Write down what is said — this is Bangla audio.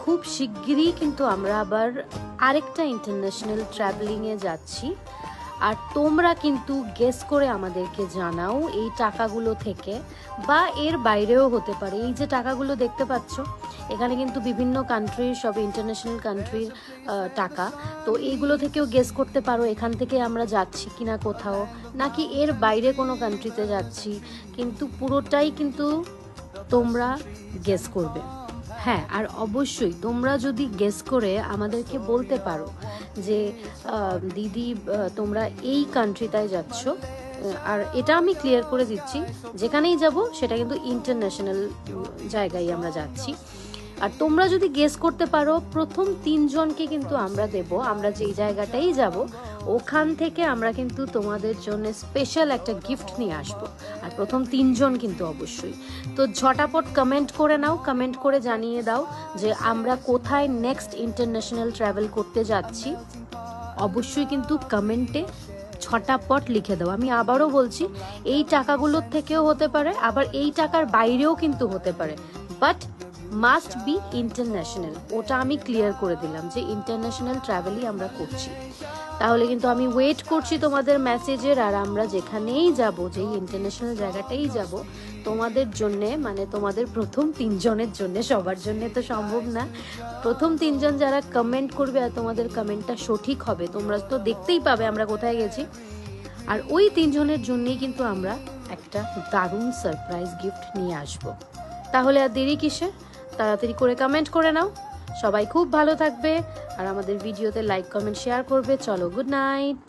খুব শিগগিরই কিন্তু আমরা আবার আরেকটা ইন্টারন্যাশনাল ট্রাভেলিংয়ে যাচ্ছি। আর তোমরা কিন্তু গেস করে আমাদেরকে জানাও এই টাকাগুলো থেকে, বা এর বাইরেও হতে পারে। এই যে টাকাগুলো দেখতে পাচ্ছ, এখানে কিন্তু বিভিন্ন কান্ট্রির, সব ইন্টারন্যাশনাল কান্ট্রির টাকা। তো এইগুলো থেকেও গেস করতে পারো এখান থেকে আমরা যাচ্ছি কিনা কোথাও, নাকি এর বাইরে কোনো কান্ট্রিতে যাচ্ছি। কিন্তু পুরোটাই কিন্তু তোমরা গেস করবে। হ্যাঁ, আর অবশ্যই তোমরা যদি গেস করে আমাদেরকে বলতে পারো যে দিদি তোমরা এই কান্ট্রিটায় যাচ্ছ, আর এটা আমি ক্লিয়ার করে দিচ্ছি, যেখানেই যাব সেটা কিন্তু ইন্টারন্যাশনাল জায়গায় আমরা যাচ্ছি। আর তোমরা যদি গেস করতে পারো, প্রথম 3 জনকে কিন্তু আমরা দেব, আমরা যেই জায়গাটাই যাব ওখান থেকে আমরা কিন্তু তোমাদের জন্য স্পেশাল একটা গিফট নিয়ে আসবো। আর প্রথম 3 জন কিন্তু অবশ্যই। তো ঝটাপট কমেন্ট করে নাও, কমেন্ট করে জানিয়ে দাও যে আমরা কোথায় নেক্সট ইন্টারন্যাশনাল ট্রাভেল করতে যাচ্ছি। অবশ্যই কিন্তু কমেন্টে ছটাপট লিখে দাও। আমি আবারও বলছি, এই টাকাগুলোর থেকেও হতে পারে, আবার এই টাকার বাইরেও কিন্তু হতে পারে, বাট মাস্ট বি ইন্টারন্যাশনাল। ওটা আমি ক্লিয়ার করে দিলাম যে ইন্টারন্যাশনাল ট্রাভেলই আমরা করছি। তাহলে কিন্তু আমি ওয়েট করছি তোমাদের মেসেজের। আর আমরা যেখানেই যাব, যেই ইন্টারন্যাশনাল জায়গাটাই যাব, তোমাদের জন্যে, মানে তোমাদের প্রথম 3 জনের জন্য, সবার জন্য তো সম্ভব না, প্রথম 3 জন যারা কমেন্ট করবে আর তোমাদের কমেন্টটা সঠিক হবে, তোমরা তো দেখতেই পাবে আমরা কোথায় গেছি। আর ওই 3 জনের জন্যই কিন্তু আমরা একটা দারুণ সারপ্রাইজ গিফট নিয়ে আসব। তাহলে আর দেরি কিসের, তাড়াতাড়ি করে কমেন্ট করে নাও। সবাই খুব ভালো থাকবে আর আমাদের ভিডিওতে লাইক, কমেন্ট, শেয়ার করবে। চলো, গুড নাইট।